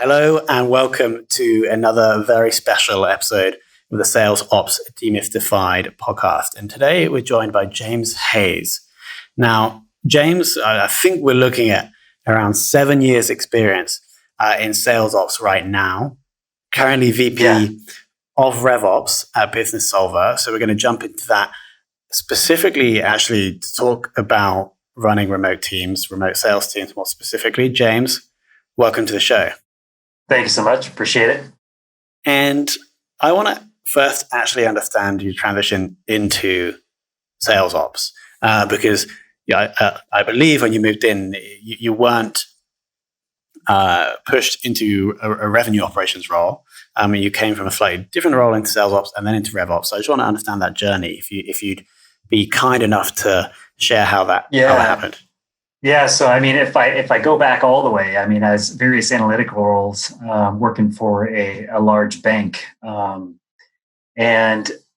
Hello and welcome to another very special episode of the Sales Ops Demystified podcast. And today we're joined by James Hayes. Now, James, I think we're looking at around 7 years experience in sales ops right now. Currently VP of RevOps at Businessolver. So we're going to jump into that specifically actually to talk about running remote teams, remote sales teams more specifically. James, welcome to the show. Thank you so much. Appreciate it. And I want to first actually understand your transition into sales ops because I believe when you moved in, you weren't pushed into a revenue operations role. You came from a slightly different role into sales ops and then into RevOps. So I just want to understand that journey. If you'd be kind enough to share how that happened. Yeah, so I mean, if I go back all the way, I mean, as various analytical roles, working for a large bank, and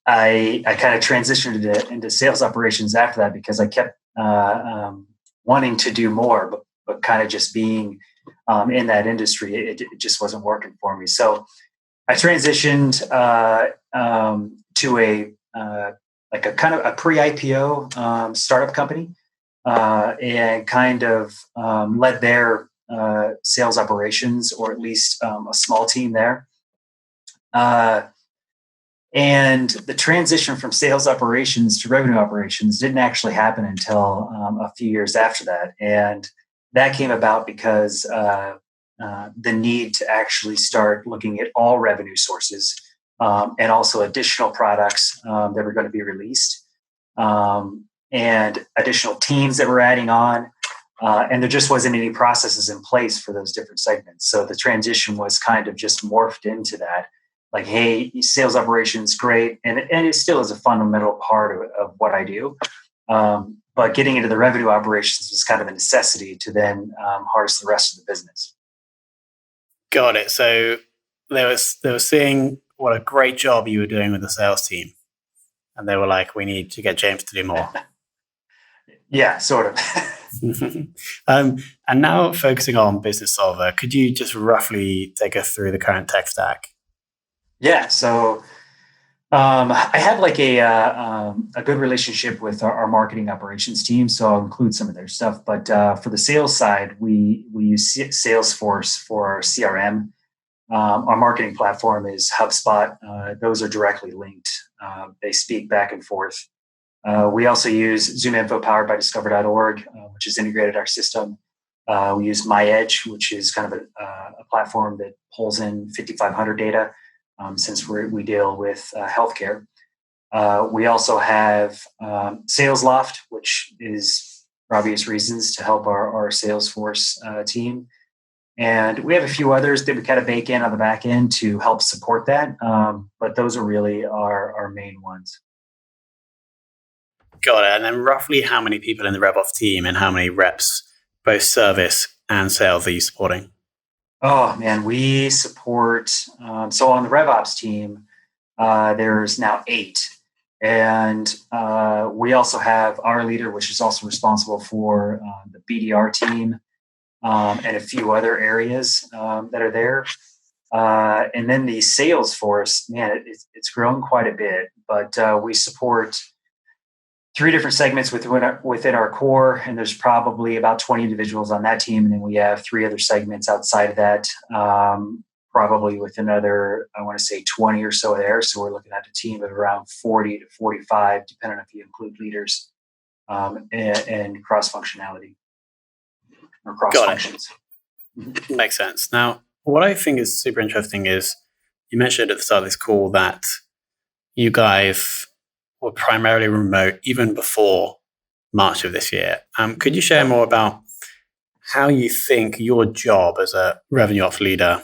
I kind of transitioned into sales operations after that because I kept wanting to do more, but kind of just being in that industry, it just wasn't working for me. So I transitioned to a kind of a pre-IPO startup company. And kind of led their sales operations, or at least a small team there. And the transition from sales operations to revenue operations didn't actually happen until a few years after that. And that came about because the need to actually start looking at all revenue sources and also additional products that were going to be released. And additional teams that we're adding on. And there just wasn't any processes in place for those different segments. So the transition was kind of just morphed into that. Like, hey, sales operations, great. And it still is a fundamental part of what I do. But getting into the revenue operations was kind of a necessity to then harness the rest of the business. Got it. So they were seeing what a great job you were doing with the sales team. And they were like, we need to get James to do more. Yeah, sort of. And now focusing on Businessolver, could you just roughly take us through the current tech stack? Yeah, so I have like a good relationship with our marketing operations team, so I'll include some of their stuff. But for the sales side, we use Salesforce for our CRM. Our marketing platform is HubSpot. Those are directly linked. They speak back and forth. We also use ZoomInfo powered by Discover.org, which is integrated our system. We use MyEdge, which is kind of a platform that pulls in 5,500 data since we deal with healthcare. We also have SalesLoft, which is for obvious reasons to help our Salesforce team. And we have a few others that we kind of bake in on the back end to help support that. But those are really our main ones. Got it. And then roughly how many people in the RevOps team and how many reps, both service and sales, are you supporting? Oh, man, we support. So on the RevOps team, there's now 8. And we also have our leader, which is also responsible for the BDR team and a few other areas that are there. And then the sales force, man, it's grown quite a bit. But we support 3 different segments within our core, and there's probably about 20 individuals on that team. And then we have 3 other segments outside of that, probably with another, I want to say 20 or so there. So we're looking at a team of around 40 to 45, depending on if you include leaders and cross-functionality or cross-functions. Makes sense. Now, what I think is super interesting is you mentioned at the start of this call that you guys were primarily remote even before March of this year. Could you share more about how you think your job as a revenue ops leader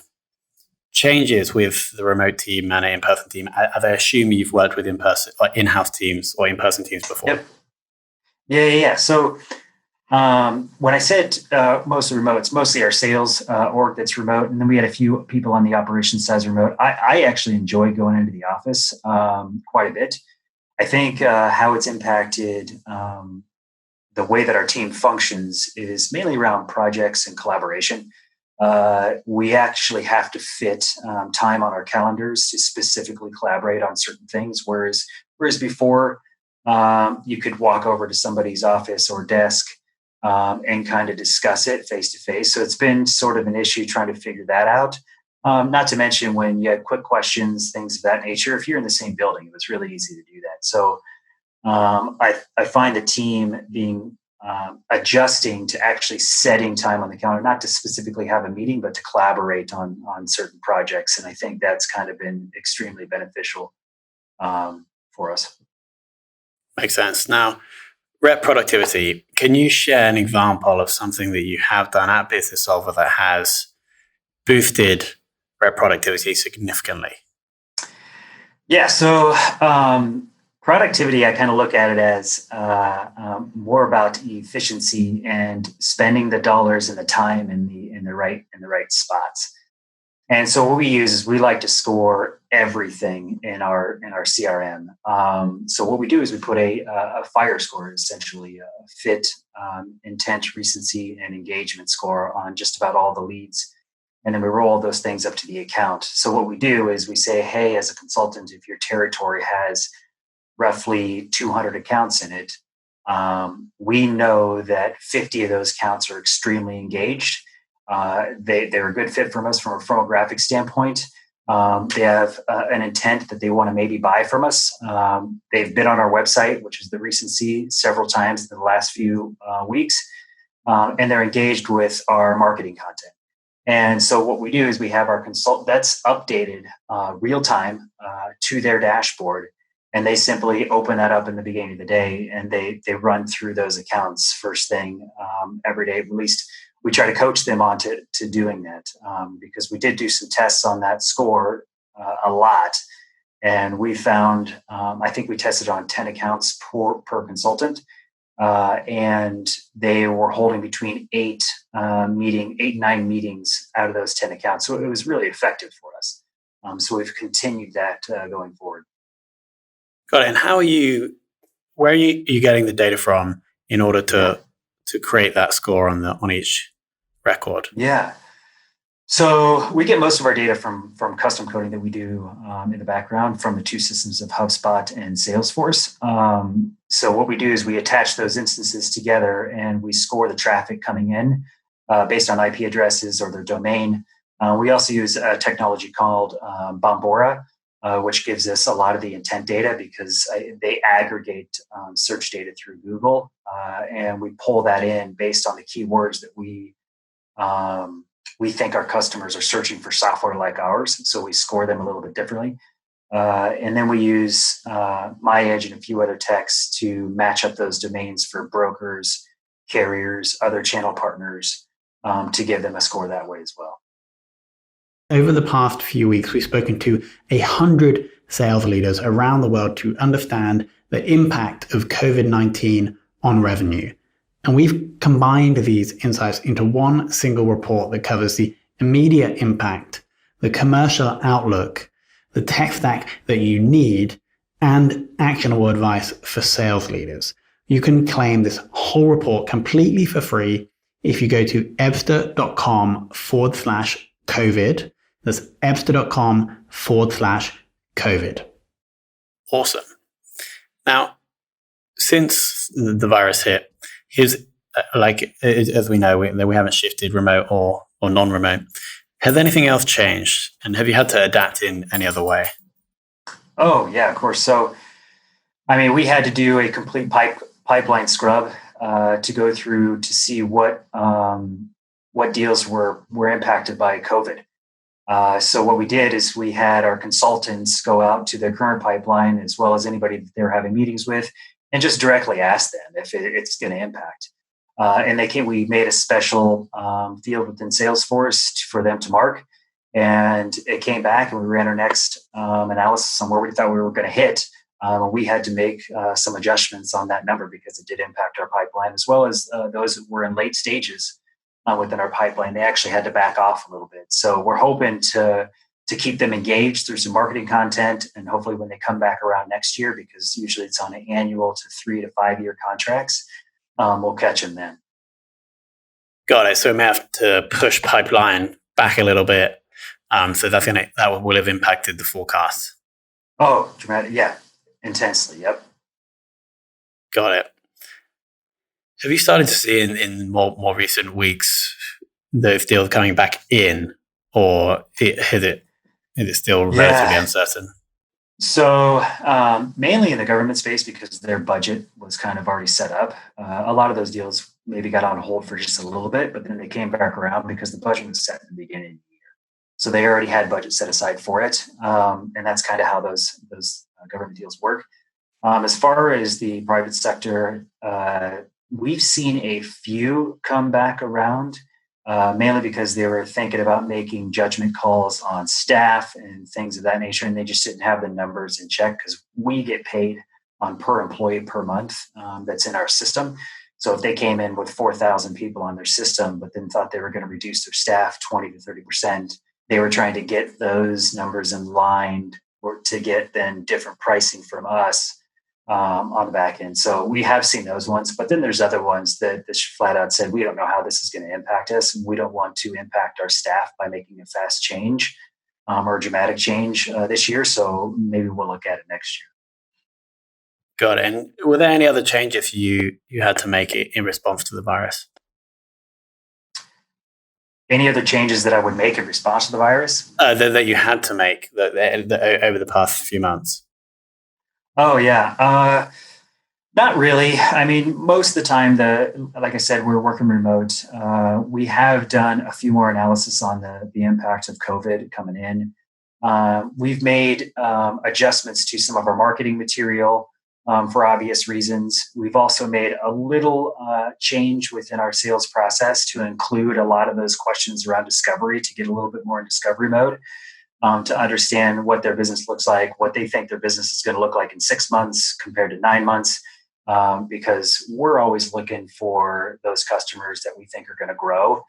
changes with the remote team and an in-person team? I assume you've worked with in-person or in-house teams or in-person teams before. Yep. Yeah. So when I said mostly remote, it's mostly our sales org that's remote. And then we had a few people on the operations side remote. I actually enjoy going into the office quite a bit. I think how it's impacted the way that our team functions is mainly around projects and collaboration. we actually have to fit time on our calendars to specifically collaborate on certain things. Whereas before, you could walk over to somebody's office or desk and kind of discuss it face to face. So it's been sort of an issue trying to figure that out. Not to mention when you had quick questions, things of that nature. If you're in the same building, it was really easy to do that. So I find the team being adjusting to actually setting time on the calendar, not to specifically have a meeting, but to collaborate on certain projects. And I think that's kind of been extremely beneficial for us. Makes sense. Now, rep productivity. Can you share an example of something that you have done at Businessolver that has boosted rep productivity significantly? Yeah. So productivity, I kind of look at it as more about efficiency and spending the dollars and the time in the right spots. And so what we use is we like to score everything in our CRM. So what we do is we put a fire score, essentially a fit, intent, recency, and engagement score on just about all the leads. And then we roll those things up to the account. So what we do is we say, hey, as a consultant, if your territory has roughly 200 accounts in it, we know that 50 of those accounts are extremely engaged. They're a good fit from us from a firmographic standpoint. They have an intent that they want to maybe buy from us. They've been on our website, which is the recency, several times in the last few weeks, and they're engaged with our marketing content. And so what we do is we have our consultant that's updated real time to their dashboard. And they simply open that up in the beginning of the day, and they run through those accounts first thing every day. At least we try to coach them on to doing that because we did do some tests on that score a lot. And we found, I think we tested on 10 accounts per consultant. And they were holding between 8 and 9 meetings out of those 10 accounts. So it was really effective for us. So we've continued that going forward. Got it. And where are you getting the data from in order to create that score on each record? Yeah. So we get most of our data from custom coding that we do in the background from the two systems of HubSpot and Salesforce. So what we do is we attach those instances together and we score the traffic coming in based on IP addresses or their domain. We also use a technology called Bombora, which gives us a lot of the intent data because they aggregate search data through Google, and we pull that in based on the keywords that we think our customers are searching for software like ours. So we score them a little bit differently. And then we use MyEdge and a few other techs to match up those domains for brokers, carriers, other channel partners to give them a score that way as well. Over the past few weeks, we've spoken to 100 sales leaders around the world to understand the impact of COVID-19 on revenue. And we've combined these insights into one single report that covers the immediate impact, the commercial outlook, the tech stack that you need, and actionable advice for sales leaders. You can claim this whole report completely for free if you go to ebster.com/COVID. That's ebster.com/COVID. Awesome. Now, since the virus hit, as we know, we haven't shifted remote or non-remote. Has anything else changed? And have you had to adapt in any other way? Oh, yeah, of course. So, we had to do a complete pipeline scrub to go through to see what deals were impacted by COVID. So what we did is we had our consultants go out to their current pipeline as well as anybody that they're having meetings with and just directly ask them if it's going to impact. And we made a special field within Salesforce for them to mark. And it came back and we ran our next analysis on where we thought we were going to hit. We had to make some adjustments on that number because it did impact our pipeline as well as those that were in late stages within our pipeline. They actually had to back off a little bit. So we're hoping to keep them engaged through some marketing content, and hopefully when they come back around next year, because usually it's on an annual to 3 to 5 year contracts, we'll catch them then. Got it. So we may have to push pipeline back a little bit. So that will have impacted the forecast. Oh, dramatic. Yeah. Intensely. Yep. Got it. Have you started to see in more recent weeks those deals coming back in, or is it still relatively Yeah. uncertain? So mainly in the government space because their budget was kind of already set up. A lot of those deals maybe got on hold for just a little bit, but then they came back around because the budget was set in the beginning of the year. So they already had budget set aside for it, and that's kind of how those government deals work. As far as the private sector, we've seen a few come back around, mainly because they were thinking about making judgment calls on staff and things of that nature, and they just didn't have the numbers in check because we get paid on per employee per month that's in our system. So if they came in with 4,000 people on their system, but then thought they were going to reduce their staff 20 to 30%, they were trying to get those numbers in line or to get then different pricing from us on the back end. So we have seen those ones, but then there's other ones that just flat out said, we don't know how this is going to impact us. We don't want to impact our staff by making a fast change or a dramatic change this year. So maybe we'll look at it next year. Got it. And were there any other changes you had to make in response to the virus? Any other changes that I would make in response to the virus? That you had to make over the past few months? Oh, yeah. Not really. I mean, most of the time, like I said, we're working remote. We have done a few more analysis on the impact of COVID coming in. We've made adjustments to some of our marketing material for obvious reasons. We've also made a little change within our sales process to include a lot of those questions around discovery to get a little bit more in discovery mode. To understand what their business looks like, what they think their business is going to look like in 6 months compared to 9 months, because we're always looking for those customers that we think are going to grow.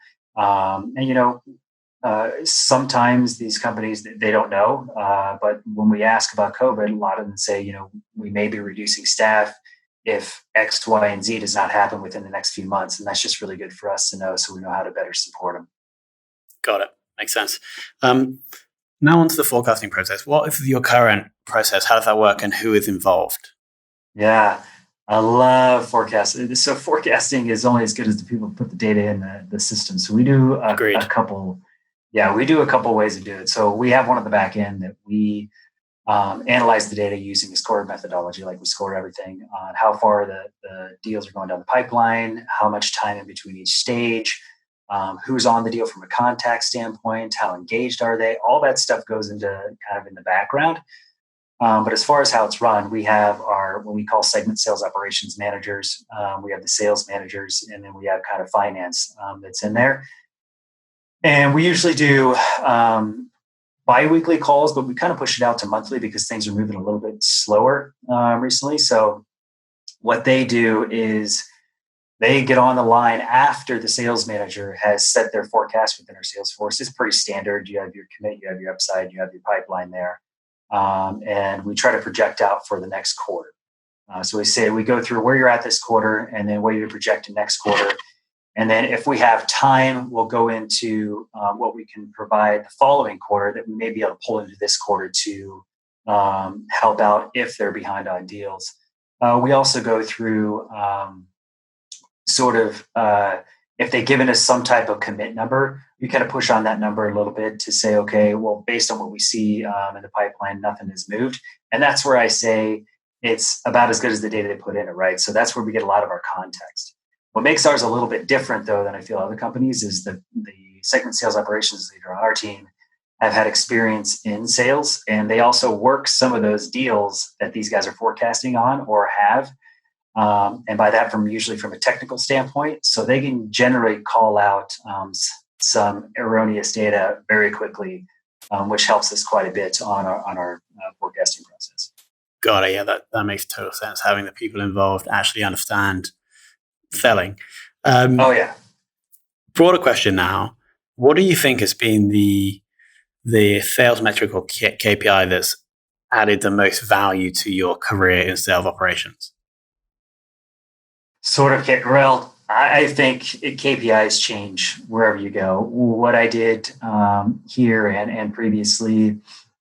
Sometimes these companies, they don't know, but when we ask about COVID, a lot of them say, we may be reducing staff if X, Y, and Z does not happen within the next few months. And that's just really good for us to know so we know how to better support them. Got it. Makes sense. Now onto the forecasting process. What is your current process? How does that work and who is involved? Yeah, I love forecasting. So forecasting is only as good as the people who put the data in the system. So we do a couple. Yeah, we do a couple ways to do it. So we have one on the back end that we analyze the data using a score methodology, like we score everything on how far the deals are going down the pipeline, how much time in between each stage, who's on the deal from a contact standpoint, how engaged are they? All that stuff goes into kind of in the background. But as far as how it's run, we have our what we call segment sales operations managers. We have the sales managers, and then we have kind of finance that's in there. And we usually do bi-weekly calls, but we kind of push it out to monthly because things are moving a little bit slower recently. So what they do is they get on the line after the sales manager has set their forecast within our sales force. It's pretty standard. You have your commit, you have your upside, you have your pipeline there. And we try to project out for the next quarter. So we say we go through where you're at this quarter and then what you're projecting next quarter. And then if we have time, we'll go into what we can provide the following quarter that we may be able to pull into this quarter to help out if they're behind on deals. We also go through if they've given us some type of commit number, we kind of push on that number a little bit to say, okay, well, based on what we see in the pipeline, nothing has moved. And that's where I say it's about as good as the data they put in it, right? So that's where we get a lot of our context. What makes ours a little bit different, though, than I feel other companies is the segment sales operations leader on our team have had experience in sales, and they also work some of those deals that these guys are forecasting on or have. And by that, usually from a technical standpoint, so they can generally call out some erroneous data very quickly, which helps us quite a bit on our forecasting process. Got it. Yeah, that makes total sense. Having the people involved actually understand selling. Oh yeah. Broader question now: what do you think has been the sales metric or KPI that's added the most value to your career in sales operations? Sort of, well, I think KPIs change wherever you go. What I did here and previously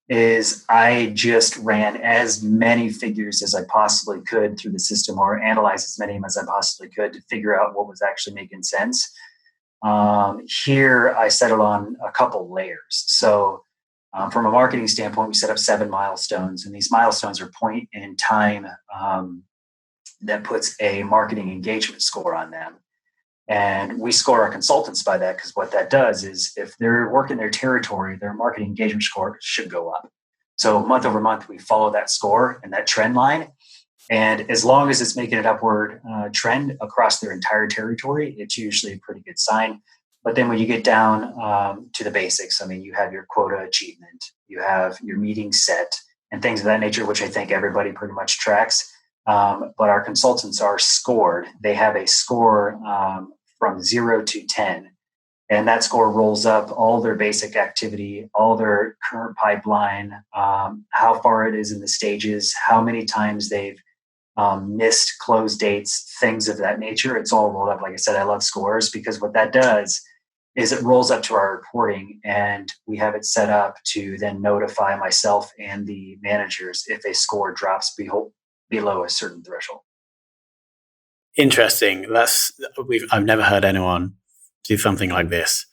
is I just ran as many figures as I possibly could through the system, or analyzed as many as I possibly could to figure out what was actually making sense. Here, I settled on a couple layers. So, from a marketing standpoint, we set up 7 milestones, and these milestones are point in time that puts a marketing engagement score on them. And we score our consultants by that, because what that does is if they're working their territory, their marketing engagement score should go up. So month over month, we follow that score and that trend line. And as long as it's making an upward trend across their entire territory, it's usually a pretty good sign. But then when you get down to the basics, I mean, you have your quota achievement, you have your meeting set, and things of that nature, which I think everybody pretty much tracks. But our consultants are scored. They have a score from 0 to 10. And that score rolls up all their basic activity, all their current pipeline, how far it is in the stages, how many times they've missed close dates, things of that nature. It's all rolled up. Like I said, I love scores, because what that does is it rolls up to our reporting, and we have it set up to then notify myself and the managers if a score drops below a certain threshold. Interesting. I've never heard anyone do something like this.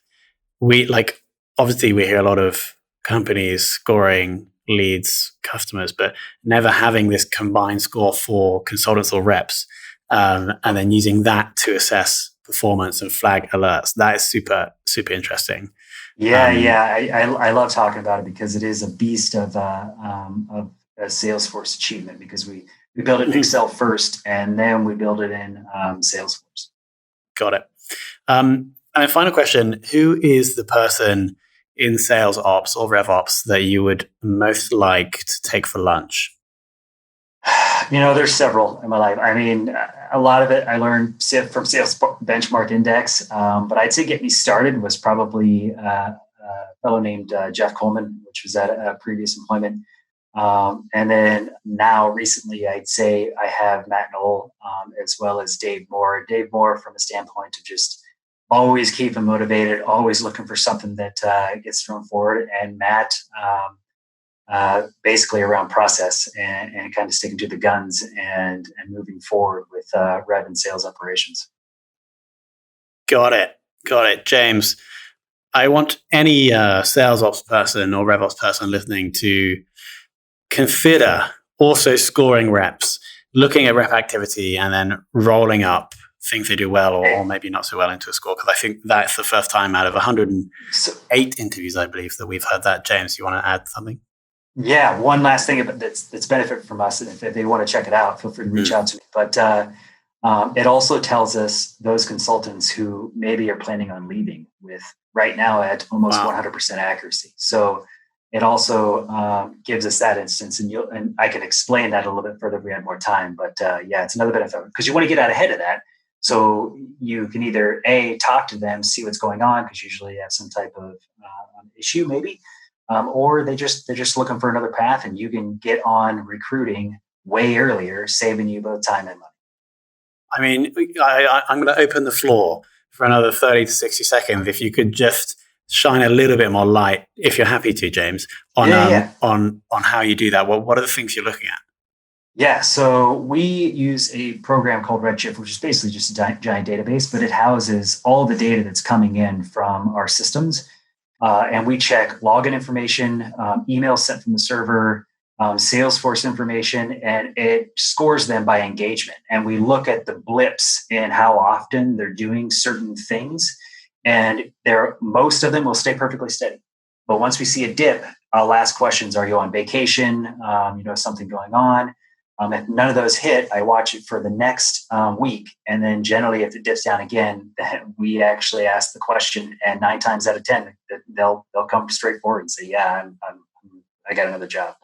Obviously we hear a lot of companies scoring leads, customers, but never having this combined score for consultants or reps, and then using that to assess performance and flag alerts. That is super, super interesting. I love talking about it, because it is a beast of a Salesforce achievement, because we build it in Excel first, and then we build it in Salesforce. Got it. And a final question: who is the person in sales ops or rev ops that you would most like to take for lunch? There's several in my life. I mean, a lot of it I learned from Sales Benchmark Index, but I'd say get me started was probably a fellow named Jeff Coleman, which was at a previous employment. And then now recently, I'd say I have Matt Knoll, as well as Dave Moore. Dave Moore from a standpoint of just always keeping motivated, always looking for something that gets thrown forward. And Matt, basically around process and kind of sticking to the guns and moving forward with rev and sales operations. Got it. James, I want any sales ops person or rev ops person listening to consider also scoring reps, looking at rep activity, and then rolling up things they do well or maybe not so well into a score. Because I think that's the first time out of 108 interviews, I believe, that we've heard that. James, you want to add something? Yeah, one last thing that's benefit from us, and if they want to check it out, feel free to reach out to me. But it also tells us those consultants who maybe are planning on leaving with right now at almost 100% accuracy. So it also gives us that instance, and I can explain that a little bit further if we had more time. But it's another benefit, because you want to get out ahead of that, so you can either talk to them, see what's going on, because usually you have some type of issue maybe, or they're just looking for another path, and you can get on recruiting way earlier, saving you both time and money. I mean, I'm going to open the floor for another 30 to 60 seconds. If you could just shine a little bit more light, if you're happy to, James, on how you do that. What are the things you're looking at? Yeah, so we use a program called Redshift, which is basically just a giant database, but it houses all the data that's coming in from our systems. And we check login information, emails sent from the server, Salesforce information, and it scores them by engagement. And we look at the blips in how often they're doing certain things. And most of them will stay perfectly steady. But once we see a dip, I'll ask questions. Are you on vacation? Something going on? If none of those hit, I watch it for the next week. And then generally, if it dips down again, we actually ask the question. And 9 times out of 10, they'll come straight forward and say, yeah, I got another job.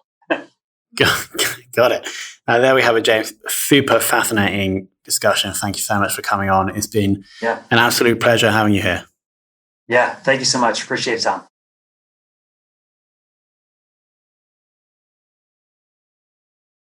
Got it. There we have it, James. Super fascinating discussion. Thank you so much for coming on. It's been an absolute pleasure having you here. Yeah, thank you so much. Appreciate it, Tom.